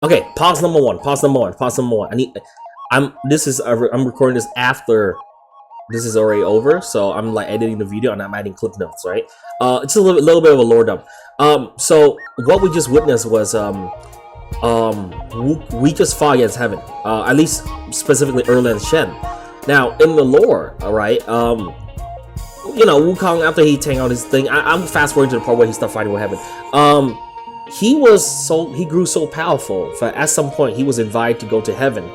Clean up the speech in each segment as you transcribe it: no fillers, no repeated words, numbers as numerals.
Okay, pause number one. Pause number one. Pause number one. I'm recording this after this is already over, so I'm like editing the video and I'm adding clip notes, right? It's a little bit of a lore dump. So what we just witnessed was we just fought against heaven. At least specifically Erlen and Shen. Now in the lore, alright, you know, Wukong, after he tanked out his thing, I'm fast forwarding to the part where he started fighting with heaven. He grew so powerful that at some point he was invited to go to heaven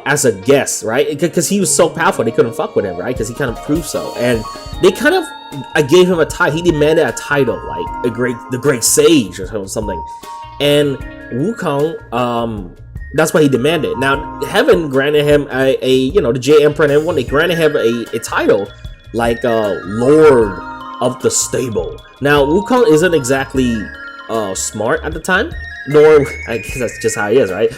as a guest, right? Because he was so powerful they couldn't fuck with him, right? Because he kind of proved so, and they kind of gave him a title. He demanded a title like the great sage or something, and Wukong, that's what he demanded. Now heaven granted him a you know, the Jade Emperor and everyone, they granted him a title like Lord of the Stable. Now Wukong isn't exactly smart at the time, nor I guess that's just how he is, right?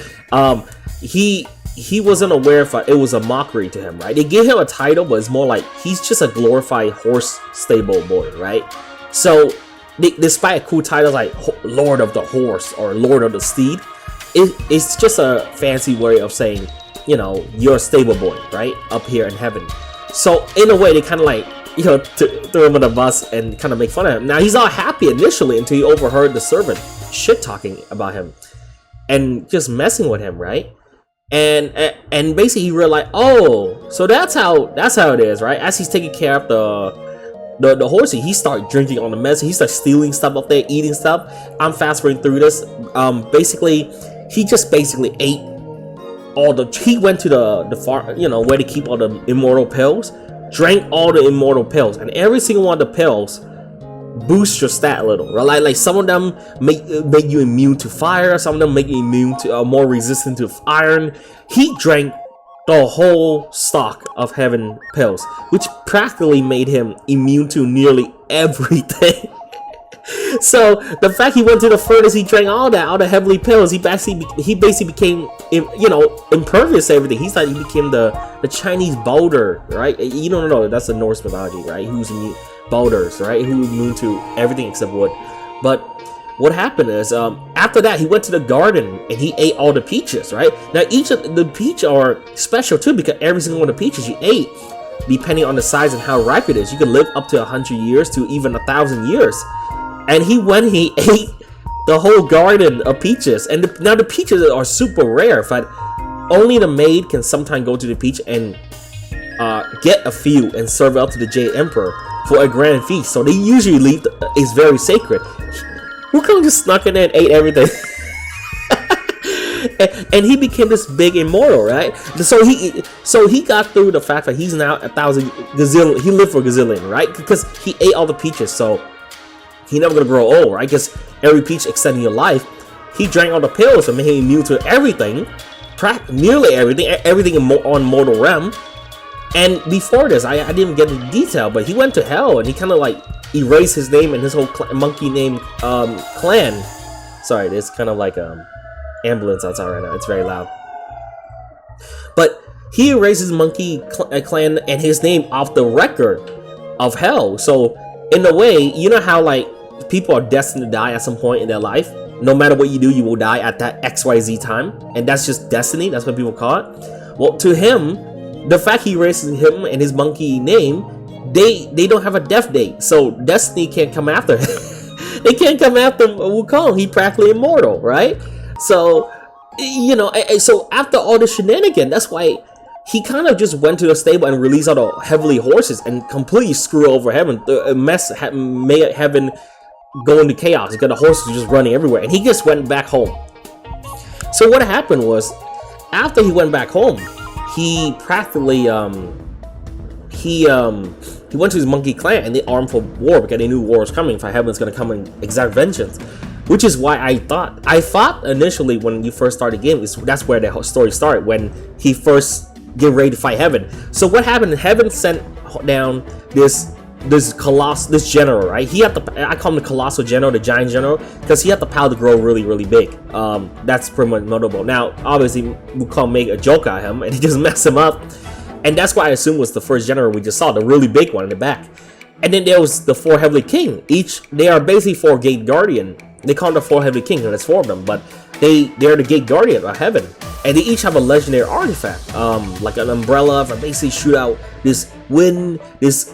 He wasn't aware if it was a mockery to him, right? They gave him a title, but it's more like he's just a glorified horse stable boy, right? So despite a cool title like Lord of the Horse or Lord of the Steed, it's just a fancy way of saying, you know, you're a stable boy, right? Up here in heaven. So in a way, they kind of like, you know, throw him on the bus and kind of make fun of him. Now he's all happy initially until he overheard the servant shit talking about him and just messing with him, right? And basically he realized, oh, so that's how it is, right? As he's taking care of the horsey, he started drinking on the mess. He started stealing stuff up there, eating stuff. I'm fast forwarding through this. Basically, he just basically ate all the. He went to the farm, you know, where to keep all the immortal pills. Drank all the immortal pills, and every single one of the pills boost your stat a little, right? Like some of them make you immune to fire, some of them make you immune to more resistant to iron. He drank the whole stock of heaven pills, which practically made him immune to nearly everything. So the fact he went to the furnace, he drank all the heavenly pills, he basically became, you know, impervious to everything. He's like, he became the Chinese boulder, right? You don't know, that's the Norse mythology, right? Who's immune, boulders, right? Who immune to everything except wood. But what happened is, after that, he went to the garden and he ate all the peaches, right? Now each of the peach are special too, because every single one of the peaches you ate, depending on the size and how ripe it is, you can live up to 100 years to even 1,000 years. And he ate the whole garden of peaches. And now the peaches are super rare, but only the maid can sometimes go to the peach and get a few and serve out to the Jade Emperor for a grand feast. So they usually leave it's very sacred. Wukong just snuck in there and ate everything. and he became this big immortal, right? So he got through the fact that he's now 1,000 gazillion. He lived for gazillion, right? Because he ate all the peaches. So he never gonna grow old, right? Because every peach extending your life. He drank all the pills and made him immune to everything, nearly everything on mortal realm. And before this, I didn't get the detail, but he went to hell and he kind of like erased his name and his whole monkey name clan. Sorry, there's kind of like ambulance outside right now. It's very loud. But he erased his monkey clan and his name off the record of hell. So in a way, you know how like people are destined to die at some point in their life. No matter what you do, you will die at that XYZ time, and that's just destiny. That's what people call it. Well, to him, the fact he erases him and his monkey name, they don't have a death date, so destiny can't come after him. They can't come after Wukong. He's practically immortal, right? So, you know, so after all the shenanigans, that's why he kind of just went to the stable and released all the heavenly horses and completely screw over heaven. Made heaven go into chaos because the horses were just running everywhere, and he just went back home. So what happened was, after he went back home, he practically he went to his monkey clan and they armed for war because they knew war was coming. For heaven's gonna come and exact vengeance, which is why I thought initially when you first started the game, that's where the story started, when he first get ready to fight heaven. So what happened? Heaven sent down this general, right? He had I call him the colossal general, the giant general, because he had the power to grow really, really big. That's pretty much notable. Now, obviously, Wukong made a joke out of him and he just messed him up, and that's why I assume was the first general we just saw, the really big one in the back. And then there was the 4 heavenly king. They are basically 4 gate guardian. They call them the 4 heavenly king, and there's 4 of them. But they're the gate guardian of heaven, and they each have a legendary artifact, like an umbrella for basically shoot out this wind, this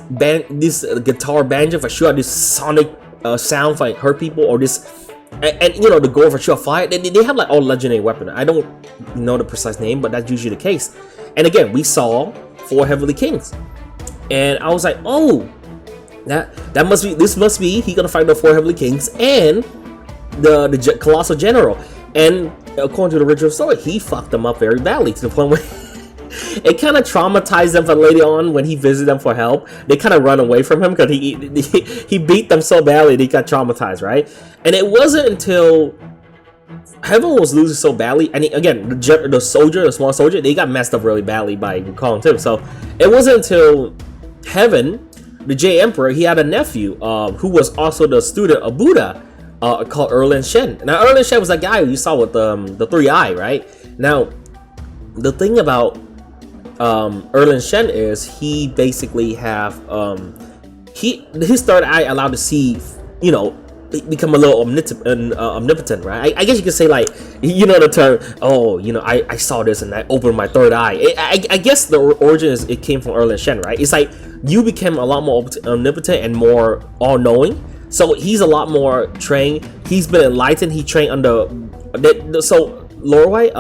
guitar banjo for shoot out this sonic sound for like hurt people, or this, and you know, the gold for shoot out fire. They have like all legendary weapon. I don't know the precise name, but that's usually the case. And again, we saw 4 heavenly kings, and I was like, oh, that must be, this must be he gonna fight the 4 heavenly kings and the colossal general. And according to the original story, he fucked them up very badly, to the point where it kind of traumatized them for later on when he visited them for help. They kind of run away from him because he beat them so badly they got traumatized, right? And it wasn't until Heaven was losing so badly, and again, the small soldier, they got messed up really badly by Wukong too. So it wasn't until Heaven, the Jade Emperor, he had a nephew who was also the student of Buddha, called Erlin Shen. Now Erlin Shen was that guy you saw with the 3 eye, right? Now the thing about Erlin Shen is he basically have his 3rd eye allowed to see, you know, become a little omnipotent, right? I guess you could say, like, you know, the term, oh, you know, I saw this and I opened my 3rd eye. I guess the origin is it came from Erlin Shen, right? It's like you became a lot more omnipotent and more all-knowing. So he's a lot more trained. He's been enlightened. He trained under so LOORE,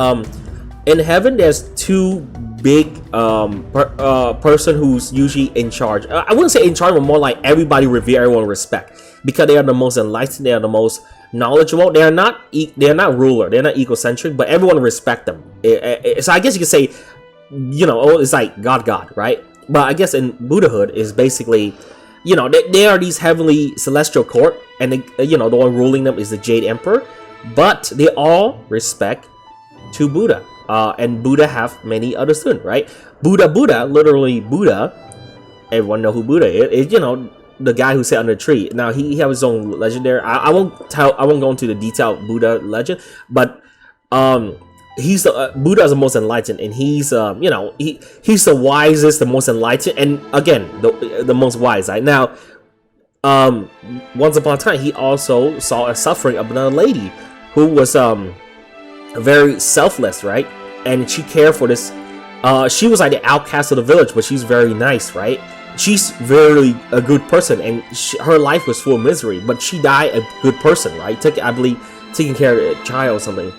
in heaven there's 2 big person who's usually in charge. I wouldn't say in charge, but more like everybody revere, everyone respect, because they are the most enlightened, they are the most knowledgeable. They are not ruler, they're not egocentric, but everyone respect them. So I guess you could say, you know, oh, it's like God, right? But I guess in Buddhahood is basically, you know, they are these heavenly celestial court, and they, you know, the one ruling them is the Jade Emperor, but they all respect to Buddha. And Buddha have many other students, right? Buddha, literally Buddha. Everyone know who Buddha is, you know, the guy who sat on the tree. Now he have his own legendary. I won't go into the detailed Buddha legend, but he's the Buddha is the most enlightened, and he's you know, he's the wisest, the most enlightened, and again the most wise. Right now, once upon a time, he also saw a suffering of another lady who was very selfless, right? And she cared for this. She was like the outcast of the village, but she's very nice, right? She's very a good person, and her life was full of misery, but she died a good person, right? I believe taking care of a child or something.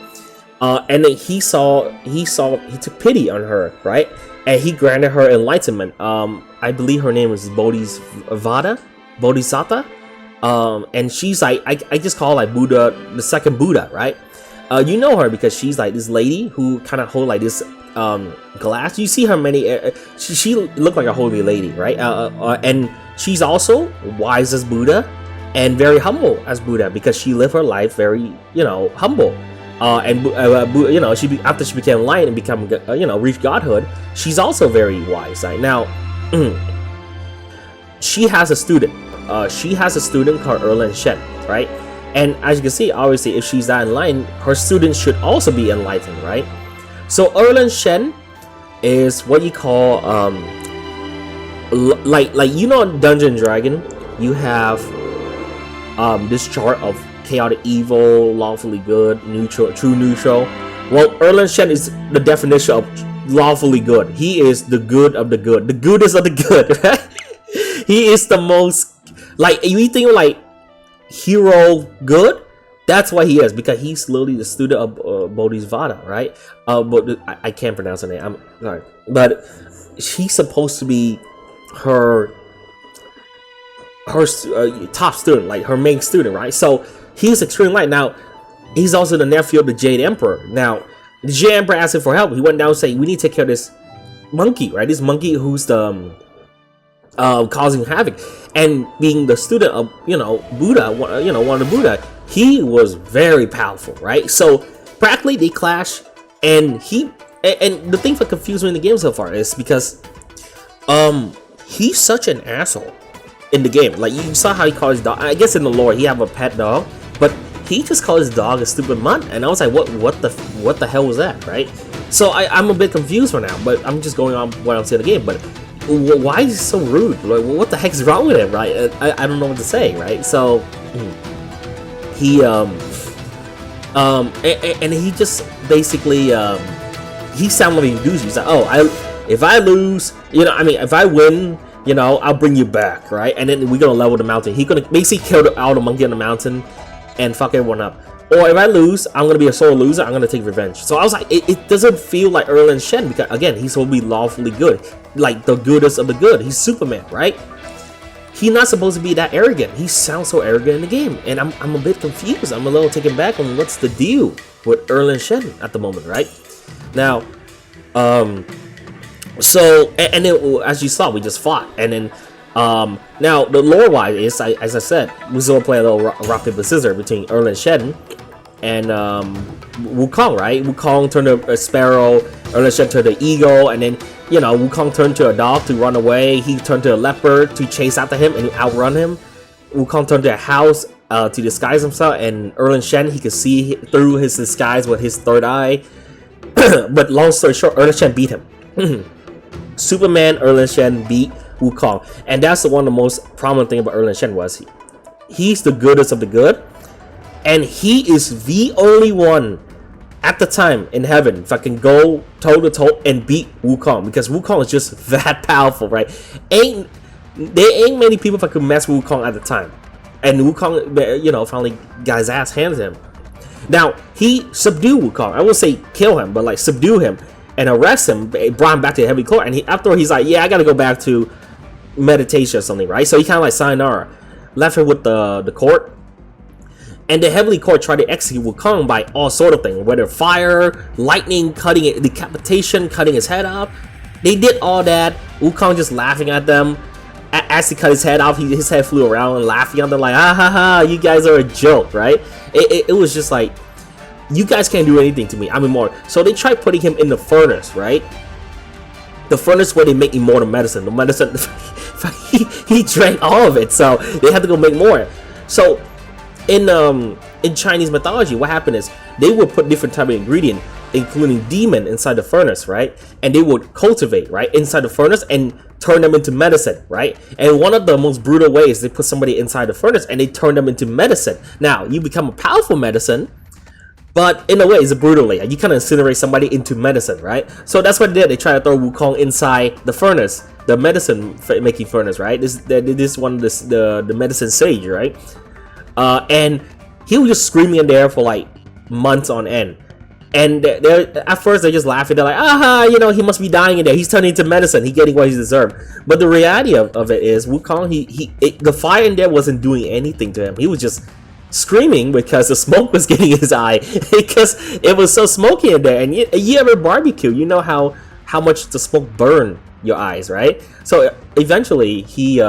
And then he took pity on her, right? And he granted her enlightenment. I believe her name is Bodhisattva. And she's like, I just call her like Buddha, the second Buddha, right? You know her because she's like this lady who kind of hold like this glass. You see her many. She looked like a holy lady, right? And she's also wise as Buddha and very humble as Buddha, because she lived her life very, you know, humble. And you know, after she became light and become, you know, reached godhood, she's also very wise. Right now, she has a student. She has a student called Erlin Shen, right? And as you can see, obviously, if she's that enlightened, her students should also be enlightened, right? So Erlin Shen is what you call like you know, in Dungeon Dragon, you have this chart of chaotic evil, lawfully good, neutral, true neutral. Well, Erlin Shen is the definition of lawfully good. He is the good of the good, the goodest of the good, right? He is the most, like, you think like hero good, that's what he is, because he's literally the student of Bodhisattva, right? But I can't pronounce her name, I'm sorry, but he's supposed to be her top student, like her main student, right? So he's extremely light. Now he's also the nephew of the Jade Emperor. Now the Jade Emperor asked him for help. He went down and said, we need to take care of this monkey, right? This monkey who's the causing havoc. And being the student of, you know, Buddha, you know, one of the Buddha, he was very powerful, right? So practically they clash, and the thing that confused me in the game so far is because he's such an asshole in the game. Like, you saw how he called his dog. I guess in the lore he have a pet dog, but he just called his dog a stupid mutt, and I was like, what the hell was that, right? So I'm a bit confused right now, but I'm just going on what I'm saying in the game. But why is he so rude? Like, what the heck's wrong with him, right? I don't know what to say, right? So he And he just basically he sounded like enthusiastic. He's like, oh, if I lose, you know, I mean, if I win, you know, I'll bring you back, right? And then we're gonna level the mountain. He's gonna basically kill all the monkey on the mountain and fuck everyone up. Or if I lose, I'm gonna be a sore loser. I'm gonna take revenge. So I was like, it doesn't feel like Erlen Shen, because again, he's supposed to be lawfully good, like the goodest of the good. He's Superman, right? He's not supposed to be that arrogant. He sounds so arrogant in the game, and I'm a bit confused. I'm a little taken back on what's the deal with Erlen Shen at the moment, right? Now, so and then as you saw, we just fought, and then now the lore wise is, as I said, we still play a little rock paper scissors between Erlen Shen and Wukong, right? Wukong turned to a sparrow, Erlen Shen turned to eagle, and then, you know, Wukong turned to a dog to run away. He turned to a leopard to chase after him and outrun him. Wukong turned to a house to disguise himself, and Erlen Shen, he could see through his disguise with his third eye. But long story short, Erlen Shen beat him. Superman Erlen Shen beat Wukong, and that's the one of the most prominent thing about Erlen Shen was he's the goodest of the good, and he is the only one at the time in heaven if I can go toe to toe and beat Wukong, because Wukong is just that powerful, right? There ain't many people that could mess with Wukong at the time, and Wukong, you know, finally got his ass handed him. Now he subdued Wukong. I won't say kill him, but like subdue him and arrest him, brought him back to the heavy court, and after he's like, yeah, I gotta go back to meditation or something, right? So he kind of like sayonara, left him with the court. And the heavenly court tried to execute Wukong by all sort of things, whether fire, lightning, cutting it, decapitation, cutting his head off. They did all that. Wukong just laughing at them. As he cut his head off, his head flew around and laughing at them like, ah ha ha, you guys are a joke, right? It was just like, you guys can't do anything to me. I'm immortal. So they tried putting him in the furnace, right? The furnace where they make immortal medicine. The medicine, he drank all of it, so they had to go make more. So in Chinese mythology, what happened is they would put different type of ingredient, including demon, inside the furnace, right? And they would cultivate, right, inside the furnace and turn them into medicine, right? And one of the most brutal ways, they put somebody inside the furnace and they turn them into medicine. Now you become a powerful medicine, but in a way, it's a brutal way. You kind of incinerate somebody into medicine, right? So that's what they did. They tried to throw Wukong inside the furnace, the medicine making furnace, right? This one, the medicine sage, right? And he was just screaming in there for like months on end. And at first they're just laughing. They're like, aha, you know, he must be dying in there. He's turning into medicine. He's getting what he deserved. But the reality of it is, Wukong, the fire in there wasn't doing anything to him. He was just screaming because the smoke was getting in his eye, because it was so smoky in there. And you ever barbecue, you know how much the smoke burned your eyes, right? So eventually he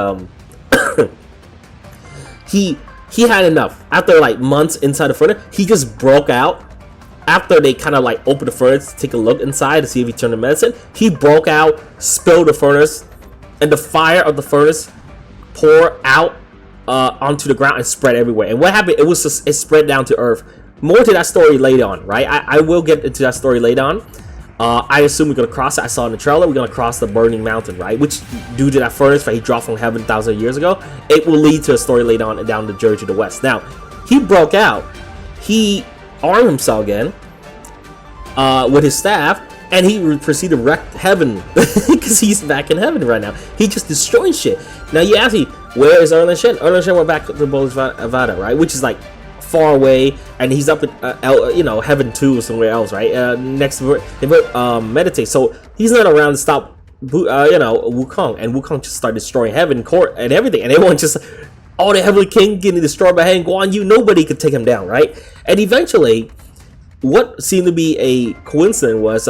he had enough. After like months inside the furnace, he just broke out. After they kind of like opened the furnace to take a look inside to see if he turned to medicine, he broke out, spilled the furnace, and the fire of the furnace poured out onto the ground and spread everywhere. And what happened, it spread down to earth. More to that story later on, right? I will get into that story later on. I assume we're gonna cross it. I saw in the trailer we're gonna cross the burning mountain, right? Which, due to that furnace that he dropped from heaven 1,000 years ago, it will lead to a story later on down the journey to the west. Now, he broke out. He armed himself again with his staff, and he proceeded to wreck heaven because he's back in heaven right now. He just destroyed shit. Now you ask me, where is Erlen Shen? Erlen Shen went back to Bodhisattva, right? Which is like far away, and he's up in you know, heaven 2 or somewhere else, right? Next to meditate. So he's not around to stop you know, Wukong, and Wukong just started destroying heaven, court, and everything, and everyone just, all the heavenly king getting destroyed by Heng Guan Yu. Nobody could take him down, right? And eventually, what seemed to be a coincidence was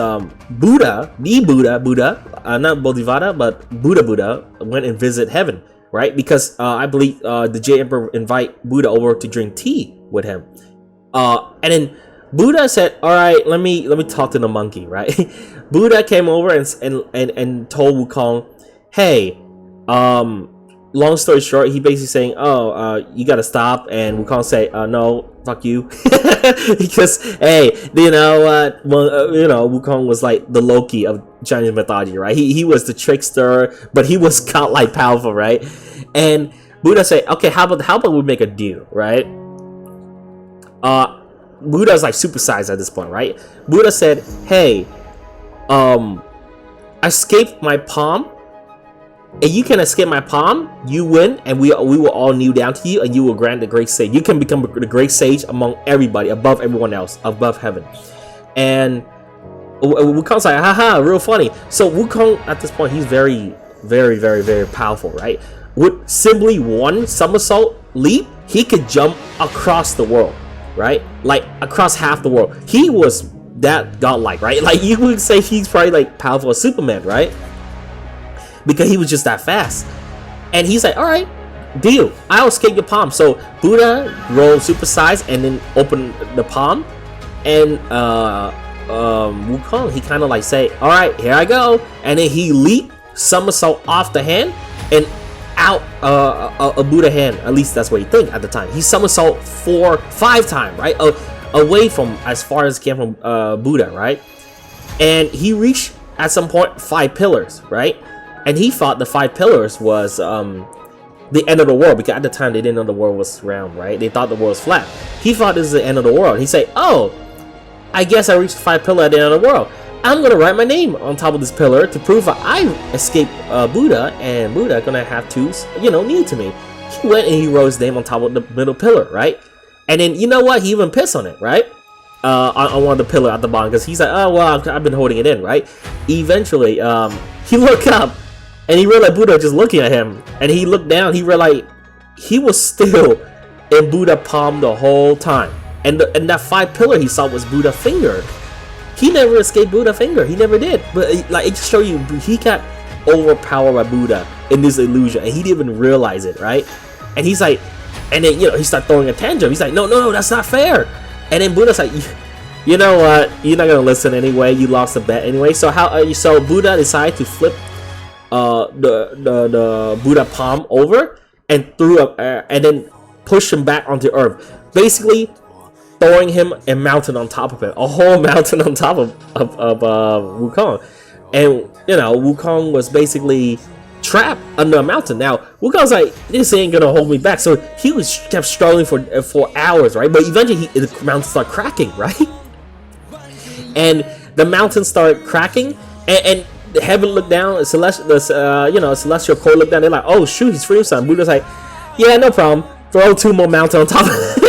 Buddha, not Bodhisattva, but Buddha went and visit heaven, right? Because I believe the Jade Emperor invite Buddha over to drink tea with him, and then Buddha said, "All right, let me talk to the monkey," right? Buddha came over and told Wukong, "Hey, long story short, he basically saying, oh, you gotta stop," and Wukong say, no, fuck you, because hey, you know what? Well, you know, Wukong was like the Loki of Chinese mythology, right? He was the trickster, but he was godlike powerful, right? And Buddha say, okay, how about we make a deal, right? Buddha's like supersized at this point, right? Buddha said, hey, I escaped my palm, and you can escape my palm, you win, and we will all kneel down to you, and you will grant the great sage. You can become the great sage among everybody, above everyone else, above heaven. And Wukong's like, haha, real funny. So Wukong at this point, he's very, very, very, very powerful, right? With simply one somersault leap, he could jump across the world, right? Like across half the world. He was that godlike, right? Like you would say he's probably like powerful as Superman, right? Because he was just that fast. And he's like, all right, deal, I'll escape your palm. So Buddha rolled supersize and then opened the palm, and Wukong, he kind of like say, all right, here I go, and then he leaped somersault off the hand and out a Buddha hand. At least that's what he think at the time. He somersault 5 times, right, away from as far as he came from Buddha, right? And he reached at some point 5 pillars, right? And he thought the 5 pillars was the end of the world, because at the time they didn't know the world was round, right? They thought the world was flat. He thought this is the end of the world. He said, oh, I guess I reached 5 pillars at the end of the world. I'm gonna write my name on top of this pillar to prove that I escaped Buddha, and Buddha gonna have to, kneel to me. He went and he wrote his name on top of the middle pillar, right? And then you know what? He even pissed on it, right? On one of the pillars at the bottom, because he's like, oh well, I've been holding it in, right? Eventually, he looked up and he realized Buddha just looking at him, and he looked down. He realized he was still in Buddha palm the whole time, and that 5 pillar he saw was Buddha finger. He never escaped Buddha finger. He never did. But like, it just show you, he got overpowered by Buddha in this illusion, and he didn't even realize it, right? And he's like, and then he started throwing a tantrum. He's like, no, that's not fair. And then Buddha's like, you know what? You're not gonna listen anyway. You lost the bet anyway. So so Buddha decided to flip the Buddha palm over and threw up, and then push him back onto Earth, basically throwing him a mountain on top of him, a whole mountain on top of Wukong. And Wukong was basically trapped under a mountain. Now Wukong's like, this ain't gonna hold me back, so he kept struggling for hours, right? But eventually the mountain started cracking, right? And the mountain started cracking, and the heaven looked down, celestial court looked down. They're like, oh shoot, he's free of something. Buddha's like, yeah, no problem, throw 2 more mountains on top of him.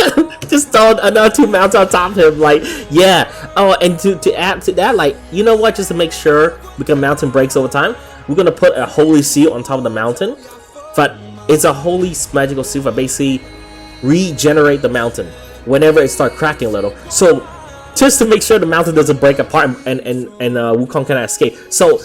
Just throw another 2 mountains on top of him, like, yeah. Oh, and to add to that, like, you know what, just to make sure, because mountain breaks over time, we're gonna put a holy seal on top of the mountain. But it's a holy magical seal that basically regenerate the mountain whenever it starts cracking a little. So just to make sure the mountain doesn't break apart and Wukong cannot escape. So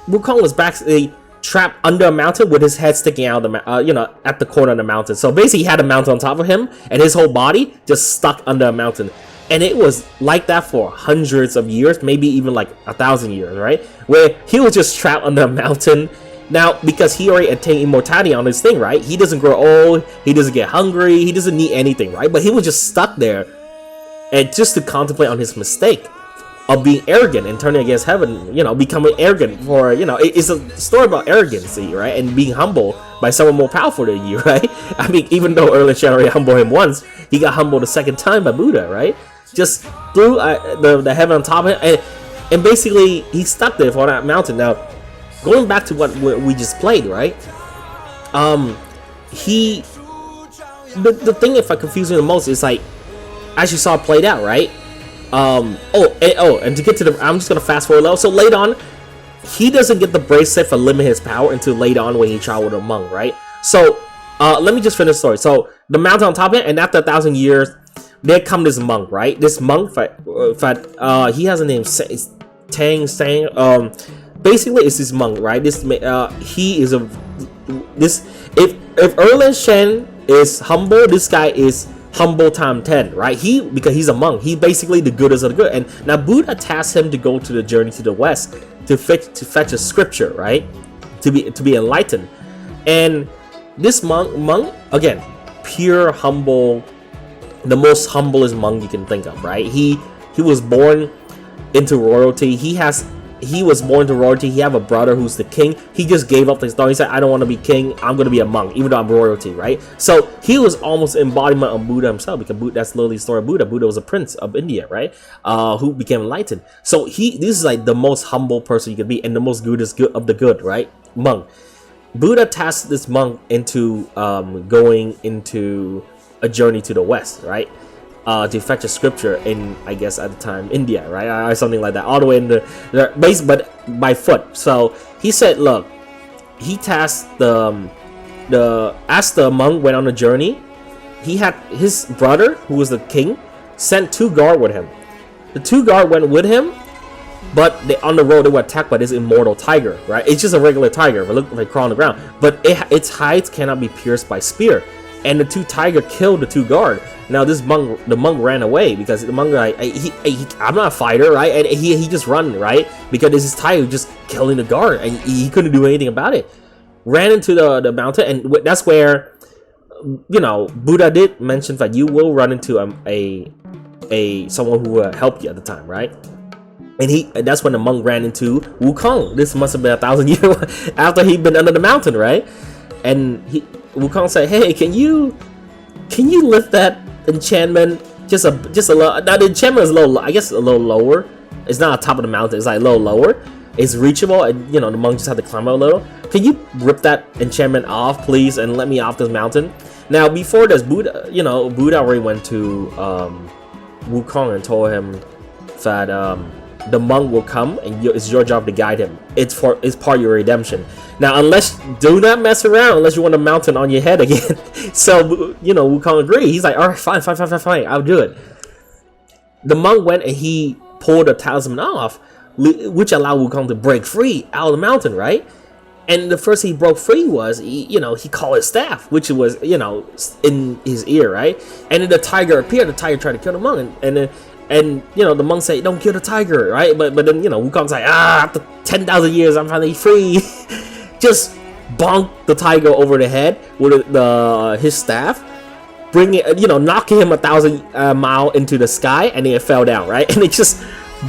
Wukong was basically trapped under a mountain with his head sticking out of the at the corner of the mountain. So basically he had a mountain on top of him, and his whole body just stuck under a mountain. And it was like that for hundreds of years, maybe even like 1,000 years, right? Where he was just trapped under a mountain. Now, because he already attained immortality on this thing, right? He doesn't grow old, he doesn't get hungry, he doesn't need anything, right? But he was just stuck there, and just to contemplate on his mistake of being arrogant and turning against heaven, becoming arrogant for, it's a story about arrogancy, right? And being humble by someone more powerful than you, right? I mean, even though earlier Shen already humbled him once, he got humbled a second time by Buddha, right? Just threw the heaven on top of him, and basically he stuck there for that mountain. Now, going back to what we just played, right? The thing if I confuse me the most is like, as you saw it played out, right? And to get to I'm just gonna fast forward a little. So later on, he doesn't get the bracelet for limit his power until later on when he traveled with a monk, right? So let me just finish the story. So the mountain on top of it, and after 1,000 years, there come this monk, right? This monk, he has a name, Tang Sang. Basically, it's this monk, right? If Erlen Shen is humble, this guy is humble time 10, right? Because he's a monk, he basically the goodest of the good. And now Buddha tasked him to go to the journey to the west to fetch a scripture, right? To be enlightened. And this monk again, pure humble, the most humblest monk you can think of, right? He was born into royalty. He has he was born to royalty. He have a brother who's the king. He just gave up his throne. He said, I don't want to be king. I'm going to be a monk, even though I'm royalty, right? So he was almost embodiment of Buddha himself, because that's literally the story of Buddha. Buddha was a prince of India, right? Who became enlightened. So this is like the most humble person you could be, and the most good of the good, right? Monk. Buddha tasked this monk into going into a journey to the west, right? To fetch a scripture in, I guess at the time, India, right? Or something like that, all the way in the base, but by foot. So he said, look, he tasked as the monk went on a journey, he had his brother, who was the king, sent 2 guards with him. The 2 guards went with him, but on the road they were attacked by this immortal tiger, right? It's just a regular tiger, but look like crawl on the ground, but its hides cannot be pierced by spear. And the 2 tigers killed the 2 guards. Now the monk ran away, because the monk, like, I'm not a fighter, right? And he just run, right? Because this tiger just killing the guard, and he couldn't do anything about it. Ran into the mountain, and that's where, you know, Buddha did mention that you will run into someone who will help you at the time, right? And that's when the monk ran into Wukong. This must have been 1,000 years after he'd been under the mountain, right? And Wukong said, "Hey, can you lift that enchantment just a little?" Now the enchantment is a little lower. It's not on top of the mountain. It's like a little lower. It's reachable, and you know the monk just had to climb out a little. Can you rip that enchantment off, please, and let me off this mountain? Now before this, Buddha already went to Wukong and told him that the monk will come, and it's your job to guide him. It's part of your redemption. Now, do not mess around unless you want a mountain on your head again. So, you know, Wukong agreed. He's like, all right, fine, I'll do it. The monk went and he pulled the talisman off, which allowed Wukong to break free out of the mountain, right? And the first he broke free was, he called his staff, which was, in his ear, right? And then the tiger appeared. The tiger tried to kill the monk, and the monk said, "Don't kill the tiger," right? But then Wukong's like, after 10,000 years, I'm finally free. Just bonk the tiger over the head with his staff, knocking him 1,000 mile into the sky, and then it fell down, right? And it just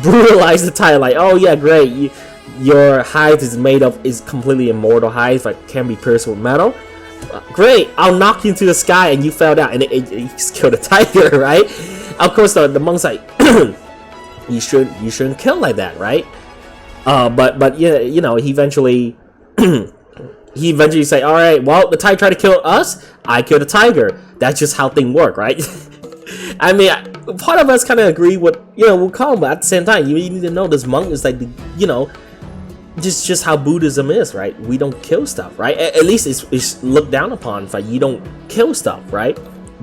brutalized the tiger, like, oh yeah, great, your hide is completely immortal hide, but can be pierced with metal. Great, I'll knock you into the sky, and you fell down, and it just killed the tiger, right? Of course, the monk's like, you shouldn't kill like that, right? But yeah, he eventually say, all right, well, the tiger tried to kill us, I killed the tiger. That's just how things work, right? I mean, part of us kind of agree with Wukong, but at the same time, you need to know this monk is like just how Buddhism is, right? We don't kill stuff, right? At least it's looked down upon, like you don't kill stuff, right?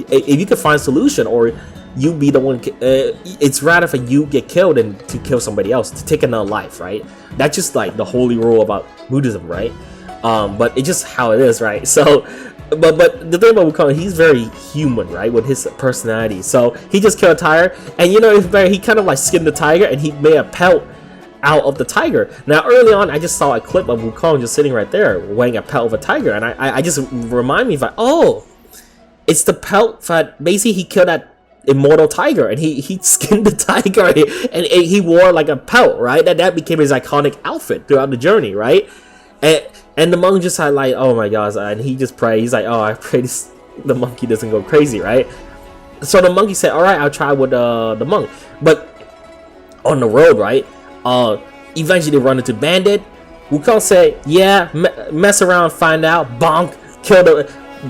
If you can find a solution, or you be the one, it's rather for you get killed than to kill somebody else, to take another life, right? That's just like the holy rule about Buddhism, right? But it's just how it is, right? So, but the thing about Wukong, he's very human, right? With his personality. So he just killed a tiger, and he kind of like skinned the tiger, and he made a pelt out of the tiger. Now early on, I just saw a clip of Wukong just sitting right there wearing a pelt of a tiger, and I just remind me that, oh, it's the pelt that basically he killed that immortal tiger, and he skinned the tiger, and he wore like a pelt, right? That became his iconic outfit throughout the journey, right? And the monk just had like, oh my gosh, and he just prayed. He's like, oh, I pray the monkey doesn't go crazy, right? So the monkey said, all right, I'll try with the monk. But on the road, right, eventually they run into bandit. Wukong said, yeah, mess around, find out, bonk,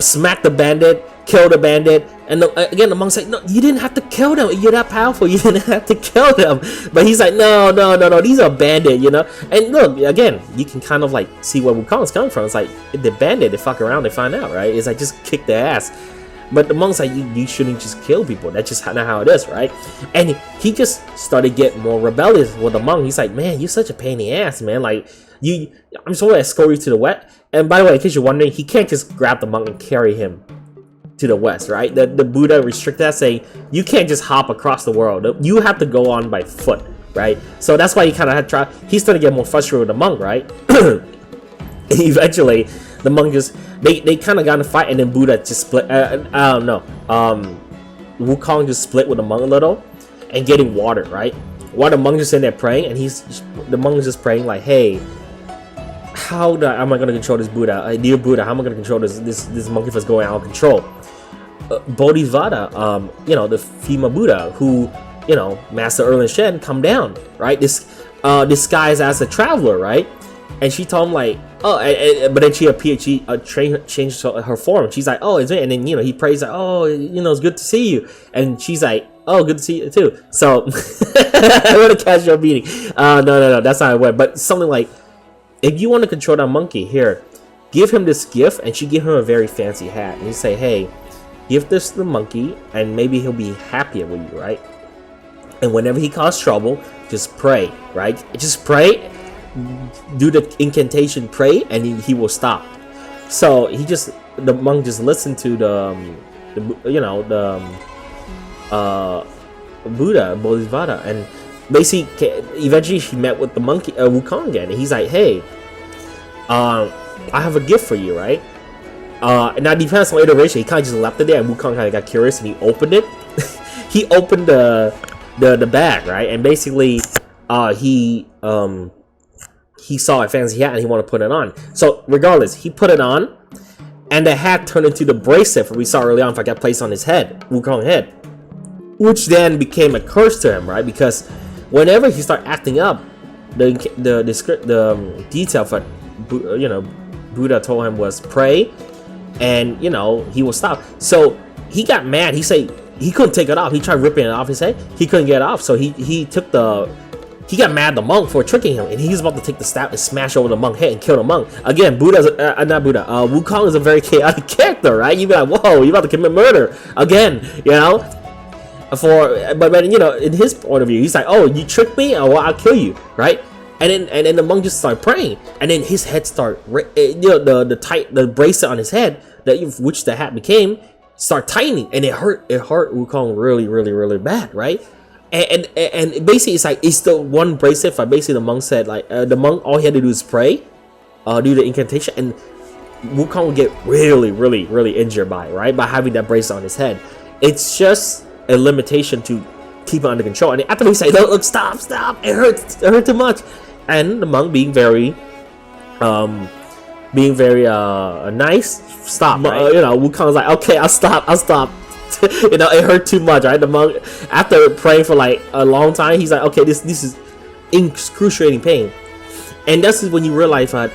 smack the bandit, kill the bandit. And again, the monk said, no, you didn't have to kill them. You're that powerful. You didn't have to kill them. But he's like, no, these are bandits, And look, again, you can kind of like see where Wukong's coming from. It's like, the bandit, they fuck around, they find out, right? It's like, just kick their ass. But the monk's like, you shouldn't just kill people. That's just not how it is, right? And he just started getting more rebellious with the monk. He's like, man, you're such a pain in the ass, man. Like, I'm sorry I escort you to the west. And by the way, in case you're wondering, he can't just grab the monk and carry him to the west, right? The Buddha restricted that, saying you can't just hop across the world. You have to go on by foot, right? So that's why he kind of had to try. He started to get more frustrated with the monk, right? Eventually, the monk just they kind of got in a fight, and then Buddha just split. I don't know. Wukong just split with the monk a little, and getting water, right? while the monk is in there praying, and the monk is just praying like, hey, how am I gonna control this Buddha? Dear Buddha, how am I gonna control this monkey that's going out of control? Bodhisattva, you know, the female Buddha who, you know, Master Erlin Shen, come down, right? This disguised as a traveler, right? And she told him like, oh, but then she appeared, she changed her form. She's like, oh, is it? And then, you know, he prays like, oh, you know, it's good to see you. And she's like, oh, good to see you too. So I want to catch your meeting. No, that's not how it went. But something like, if you want to control that monkey, here, give him this gift, and she give him a very fancy hat. And you say, hey, give this to the monkey, and maybe he'll be happier with you, right? And whenever he causes trouble, just pray, right? Just pray, do the incantation, pray, and he will stop. So the monk just listened to the Buddha, Bodhisattva, and basically eventually she met with the monkey Wukong again, and he's like, hey, I have a gift for you, right? And that depends on iteration. He kind of just left it there, and Wukong kind of got curious, and he opened it. He opened the bag, right? And basically he saw a fancy hat and he wanted to put it on. So regardless, he put it on, and the hat turned into the bracelet we saw early on, if I got placed on his head, Wukong's head, which then became a curse to him, right? Because whenever he started acting up, the detail for, you know, Buddha told him was pray, and, you know, he will stop. So he got mad. He said he couldn't take it off. He tried ripping it off his head. He couldn't get it off. So he got mad at the monk for tricking him, and he was about to take the staff and smash over the monk's head and kill the monk. Again, Wukong is a very chaotic character, right? You be like, whoa, you about to commit murder again, you know? But you know, in his point of view, he's like, oh, you tricked me, or well, I'll kill you, right? And then the monk just started praying, and then his head started, you know, the bracelet on his head, which the hat became, start tightening, and it hurt Wukong really, really, really bad, right? And basically it's like, it's the one bracelet. For basically the monk said like, the monk, all he had to do is pray, do the incantation, and Wukong would get really, really, really injured by it, right? By having that bracelet on his head. It's just a limitation to keep it under control. And after we say, look, stop, it hurts too much. And the monk being very nice, stop, right? You know, Wukong's like, okay, I'll stop. You know, it hurt too much, right? The monk, after praying for like a long time, he's like, okay, this is excruciating pain. And this is when you realize that,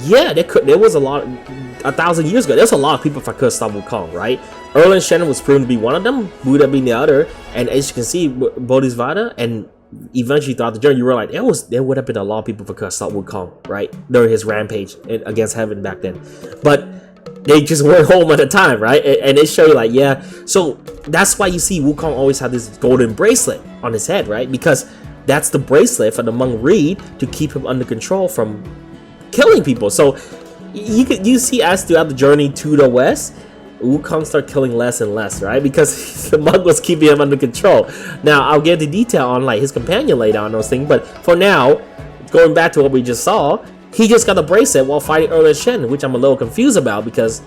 yeah, there was 1,000 years ago, there's a lot of people that could stop Wukong, right? Erlin Shen was proven to be one of them, Buddha being the other, and as you can see, Bodhisattva, and eventually throughout the journey, you realize there would have been a lot of people that could stop Wukong, right? During his rampage against heaven back then. But they just weren't home at the time, right? And they show you like, yeah. So that's why you see Wukong always have this golden bracelet on his head, right? Because that's the bracelet for the monk Reed to keep him under control from killing people. So you see as throughout the journey to the west, Wukong start killing less and less, right? Because the monk was keeping him under control. Now I'll get the detail on like his companion later on those things, but for now, going back to what we just saw, he just got a bracelet while fighting Erlin Shen, which I'm a little confused about, because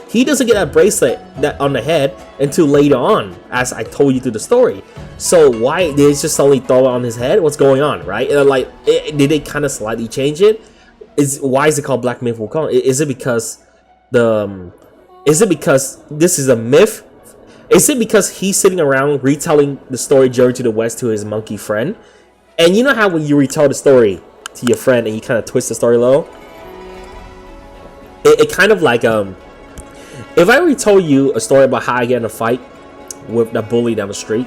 he doesn't get that bracelet on the head until later on, as I told you through the story. So why did they just suddenly throw it on his head? What's going on, right? Did they kind of slightly change it? Why is it called Black Myth Wukong? Is it because this is a myth? Is it because he's sitting around retelling the story Journey to the West to his monkey friend? And you know how when you retell the story to your friend and you kind of twist the story a little? It kind of like, if I retold you a story about how I get in a fight with the bully down the street,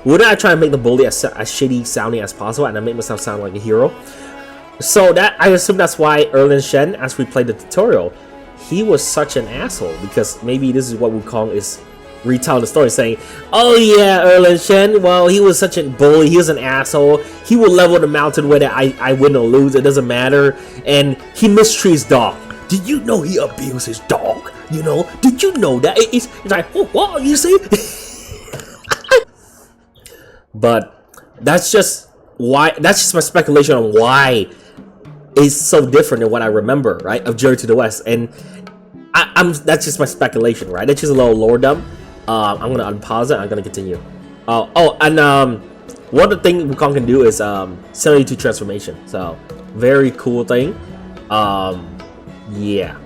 wouldn't I try to make the bully as shitty sounding as possible, and I make myself sound like a hero? So that, I assume that's why Erlin Shen, as we played the tutorial, he was such an asshole, because maybe this is what Wukong is retelling the story, saying, oh yeah, Erlin Shen, well, he was such a bully, he was an asshole, he will level the mountain whether I win or lose, it doesn't matter, and he mistreats his dog. Did you know he abused his dog? You know, did you know that? It's like, oh, wow, you see? But that's just my speculation on why it's so different than what I remember, right, of Journey to the West. And that's just my speculation, right? That's just a little lore dump. I'm gonna unpause it. I'm gonna continue. one of the things Wukong can do is 72 transformation. So very cool thing. Yeah.